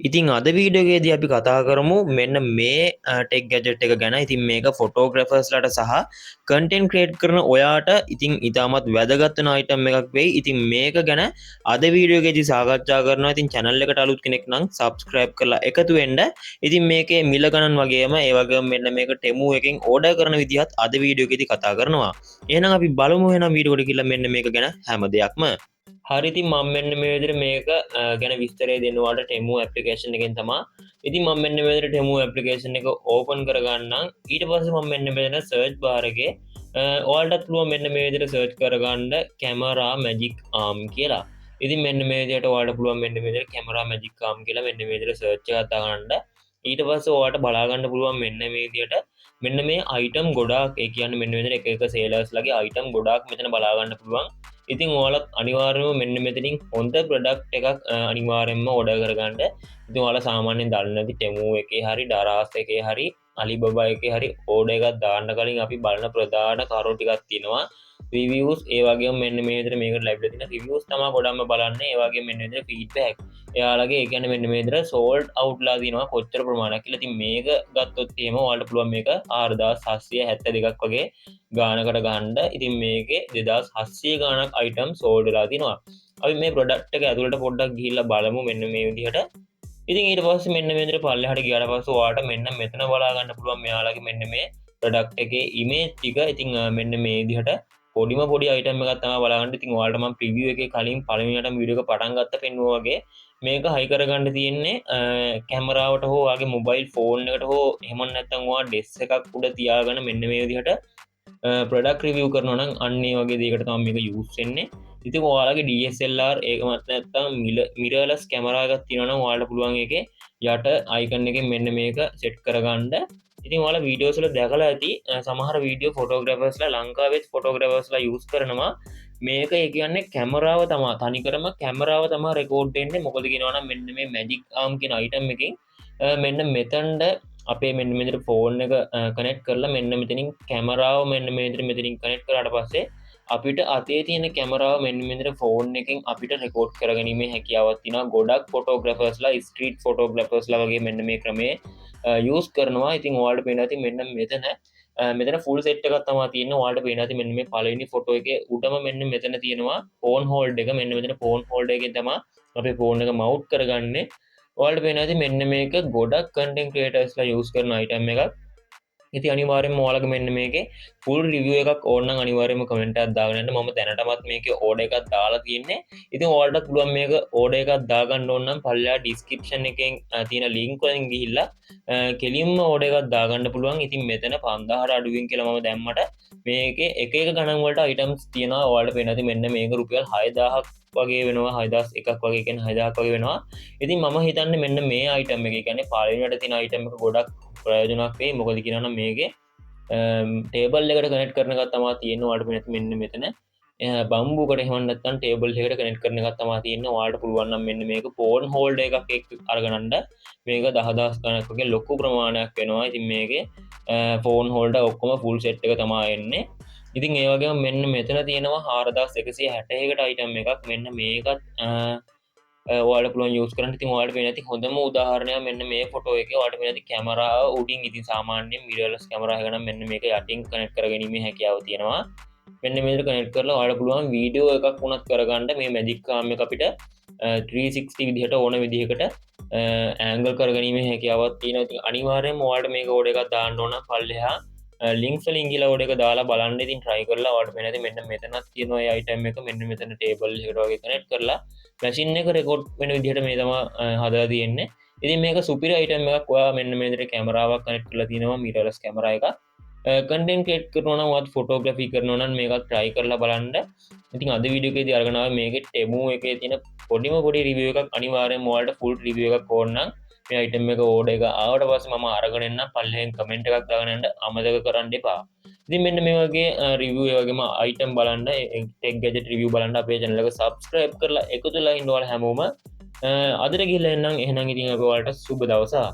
ඉතින් අද වීඩියෝගේදී අපි කතා කරමු මෙන්න මේ ටෙක් ගැජට් එක ගැන. ඉතින් මේක ෆොටෝග්‍රැෆර්ස්ලාට සහ කන්ටෙන්ට් ක්‍රියේට් කරන ඔයාට ඉතින් ඉතාමත් වැදගත් වෙන අයිටම් එකක් වෙයි. ඉතින් මේක ගැන අද වීඩියෝගේදී සාකච්ඡා කරනවා. ඉතින් channel එකට අලුත් කෙනෙක් නම් subscribe කරලා එකතු වෙන්න. ඉතින් මේකේ මිල ගණන් වගේම ඒ වගේම මෙන්න මේක Temu එකෙන් order කරන විදිහත් අද වීඩියෝගේදී කතා කරනවා. එහෙනම් අපි බලමු එහෙනම් වීඩියෝ එකට ගිහලා මෙන්න මේක ගැන හැම දෙයක්ම. හරි ඉතින් මම මෙන්න මේ විදිහට මේක ගැන විස්තරය දෙන්නවාට Temu application එකෙන් තමයි. ඉතින් මම මෙන්න මේ විදිහට Temu application එක open කරගන්නම්. ඊට පස්සේ මම මෙන්න මෙතන search bar එකේ ඔයාලටත් පුළුවන් මෙන්න මේ විදිහට search කරගන්න camera magic arm කියලා. ඉතින් මෙන්න මේ විදිහට ඔයාලට පුළුවන් මෙන්න මේ විදිහට camera magic arm කියලා මෙන්න මේ විදිහට search එකක් දාගන්න. ඊට පස්සේ ඔයාලට බලා ගන්න පුළුවන් මෙන්න මේ විදිහට මෙන්න මේ item ගොඩාක් ඒ කියන්නේ මෙන්න මේ විදිහට එක එක sellers ලගේ item ගොඩාක් මෙතන බලා ගන්න පුළුවන්. ඉතින් ඔයාලත් අනිවාර්යයෙන්ම මෙන්න මෙතනින් හොඳ ප්‍රොඩක්ට් එකක් අනිවාර්යයෙන්ම ඕඩර් කරගන්න. ඉතින් ඔයාලා සාමාන්‍යයෙන් දන්නේ නැති Temu එකේ හරි Daraz එකේ හරි Alibaba එකේ හරි ඕඩර් එකක් දාන්න කලින් අපි බලන ප්‍රධාන කරුණු ටිකක් තියෙනවා. reviews ඒ වගේම මෙන්න මේ විදිහට මේකට ලැබිලා තියෙන reviews තමයි ගොඩක්ම බලන්නේ. ඒ වගේම මෙන්න මේ විදිහට feedback. එයාලගේ ඒ කියන්නේ මෙන්න මේ විදිහට sold out ලා දිනවා කොච්චර ප්‍රමාණයක් කියලා. ඉතින් මේක ගත්තොත් එහෙම ඔයාලට පුළුවන් මේක 4772ක් වගේ ගානකට ගන්න. ඉතින් මේකේ 2700 ගානක් item sold වෙලා තිනවා. අපි මේ product එක ඇතුළට පොඩ්ඩක් ගිහිල්ලා බලමු මෙන්න මේ විදිහට. ඉතින් ඊට පස්සේ මෙන්න මේ විදිහට පල්ලෙහාට ගියාට පස්සේ ඔයාලට මෙන්න මෙතන බලා ගන්න පුළුවන් මෙයාලගේ මෙන්න මේ product එකේ image ටික. ඉතින් මෙන්න මේ විදිහට පොඩිම පොඩි item එකක් තමයි බලගන්න. ඉතින් ඔයාලට මම preview එකේ කලින් පළවෙනියටම වීඩියෝ එක පටන් ගත්ත පෙන්නුවා වගේ මේක හයි කරගන්න තියෙන්නේ කැමරාවට හෝ ඔයාගේ mobile phone එකට හෝ එහෙම නැත්නම් ඔයා desk එකක් උඩ තියාගෙන මෙන්න මේ විදිහට product review කරනවා නම් අන්න ඒ වගේ දෙයකට තමයි මේක use වෙන්නේ. ඉතින් ඔයාලගේ DSLR ඒකමත් නැත්නම් mirrorless camera එකක් තියෙනවා නම් ඔයාලට පුළුවන් ඒකේ යට icon එකෙන් මෙන්න මේක set කරගන්න. ඉතින් ඔයාලා වීඩියෝස් වල දැකලා ඇති සමහර වීඩියෝ ෆොටෝග්‍රැෆර්ස්ලා ලංකාවේ ෆොටෝග්‍රැෆර්ස්ලා යූස් කරනවා මේක. ඒ කියන්නේ කැමරාව තමයි තනිකරම කැමරාව තමයි රෙකෝඩ් වෙන්නේ. මොකද කියනවා නම් මෙන්න මේ magic arm කියන item එකෙන් මෙන්න මෙතනට අපේ මෙන්න මෙතන ෆෝන් එක කනෙක්ට් කරලා මෙන්න මෙතනින් කැමරාව මෙන්න මෙතනින් කනෙක්ට් කරාට පස්සේ අපිට අතේ තියෙන කැමරාව මෙන්න මෙතන ෆෝන් එකෙන් අපිට රෙකෝඩ් කරගැනීමේ හැකියාවක් තියෙනවා. ගොඩක් ෆොටෝග්‍රැෆර්ස්ලා ස්ට්‍රීට් ෆොටෝග්‍රැෆර්ස්ලා වගේ මෙන්න මේ ක්‍රමයේ යූස් කරනවා. ඉතින් ඔයාලට පේනවා ඉතින් මෙන්න මෙතන ෆුල් සෙට් එකක් තමයි තියෙන්නේ. ඔයාලට පේනවා ඉතින් මෙන්න මේ පළවෙනි ෆොටෝ එකේ උඩම මෙන්න මෙතන තියෙනවා ෆෝන් හෝල්ඩ් එක. මෙන්න මෙතන ෆෝන් හෝල්ඩ් එකෙන් තමයි අපේ ෆෝන් එක මවුන්ට් කරගන්නේ. ඔයාලට පේනවා ඉතින් මෙන්න මේක ගොඩක් කන්ටෙන්ට් ක්‍රියේටර්ස්ලා යූස් කරන අයිටම් එකක්. ඉතින් අනිවාර්යෙන්ම ඔයාලගේ මෙන්න මේකේ ෆුල් රිවිව් එකක් ඕන නම් අනිවාර්යෙන්ම කමෙන්ට් එකක් දාගෙන යන්න. මම දැනටමත් මේකේ ඕඩර් එකක් දාලා තියෙන්නේ. ඉතින් ඔයාලට පුළුවන් මේක ඕඩර් එකක් දාගන්න ඕන නම් පල්ලා ඩිස්ක්‍රිප්ෂන් එකෙන් තියෙන ලින්ක් වලින් ගිහිල්ලා කෙලින්ම ඕඩර් එකක් දාගන්න පුළුවන්. ඉතින් මෙතන 5000ට අඩුවෙන් කියලා මම දැම්මට මේකේ එක එක ගණන් වලට අයිටම්ස් තියෙනවා. ඔයාලට පේනවා මේක රුපියල් 6000ක් වගේ වෙනවා. 6001ක් වගේ කියන්නේ 6000ක් වගේ වෙනවා. ඉතින් මම හිතන්නේ මෙන්න මේ අයිටම් එක කියන්නේ පළවෙනියට තියෙන අයිටම් එක ගොඩක් ප්‍රයෝජනක් වෙයි. මොකද කියනවා නම් මේකේ ටේබල් එකට කනෙක්ට් කරන එකක් තමයි තියෙන්නේ. ඔයාලට මෙන්න මෙතන බම්බුකට එහෙම නැත්නම් ටේබල් එකකට කනෙක්ට් කරන එකක් තමයි තියෙන්නේ. ඔයාලට පුළුවන් නම් මෙන්න මේක ෆෝන් හෝල්ඩර් එකක් එක්ක අරගෙනන්න මේක 10000 ගණක් වගේ ලොකු ප්‍රමාණයක් වෙනවා. ඉතින් මේකේ ෆෝන් හෝල්ඩර් ඔක්කොම ෆුල් සෙට් එක තමයි එන්නේ. ඉතින් ඒ වගේම මෙන්න මෙතන තියෙනවා 4160කට අයිටම් එකක්. මෙන්න මේකත් ඔයාලට පුළුවන් යූස් කරන්න. ඉතින් ඔයාලට පේන ඇති හොඳම උදාහරණයක් මෙන්න මේ ෆොටෝ එකේ ඔයාලට පේන ඇති කැමරාව උඩින් ඉතින් සාමාන්‍යයෙන් mirrorless කැමරා එක නම් මෙන්න මේක යටින් කනෙක්ට් කරගැනීමේ හැකියාව තියෙනවා. මෙන්න මේකට කනෙක්ට් කරලා ඔයාලට පුළුවන් වීඩියෝ එකක් වුණත් කරගන්න. මේ magic arm එක අපිට 360 විදිහට ඕන විදිහකට ඇන්ගල් කරගැනීමේ හැකියාවක් තියෙනවා. ඉතින් අනිවාර්යයෙන්ම ඔයාලට මේක ඕඩර් එකක් දාන්න ඕන. පල්ලෙහා ලින්ක්ස් වලින් ගිහලා ඕඩර් එක දාලා බලන්න. ඉතින් try කරලා ඔයාලට පේන ඇති මෙන්න මෙතනක් තියෙනවා ඒ item එක. මෙන්න මෙතන table එකට වගේ කනෙක්ට් කරලා මැෂින් එක රෙකෝඩ් වෙන විදිහට මේ තමයි හදලා තියෙන්නේ. ඉතින් මේක සුපිරි අයිටම් එකක්. ඔයා මෙන්න මේ විදිහට කැමරාවක් කනෙක්ට් කරලා තියෙනවා mirrorless කැමරා එකක්. කන්ටෙන්ට් ක්‍රියේට් කරනවා නම් ඔයාත් ෆොටෝග්‍රැෆි කරනවා නම් මේක try කරලා බලන්න. ඉතින් අද වීඩියෝ එකේදී අරගෙන ආවේ මේකේ Temu එකේ තියෙන පොඩිම පොඩි රිවිව් එකක්. අනිවාර්යයෙන්ම ඔයාලට ෆුල් රිවිව් එකක් ඕන නම් මේ අයිටම් එක ඕඩර් එක ආවට පස්සේ මම අරගෙන එන්න පල්ලෙහෙන් කමෙන්ට් එකක් දාගෙන යන්න අමතක කරන්න එපා. ඉතින් මෙන්න මේ වගේ රිවිව් ඒ වගේම අයිටම් බලන්න ටෙක් ගැජට් රිවිව් බලන්න අපේ channel එක subscribe කරලා එකතු වෙලා ඉන්න ඔයාලා හැමෝම අදට ගිහලා එන්නම්. එහෙනම් ඉතින් අපි ඔයාලට සුබ දවසක්.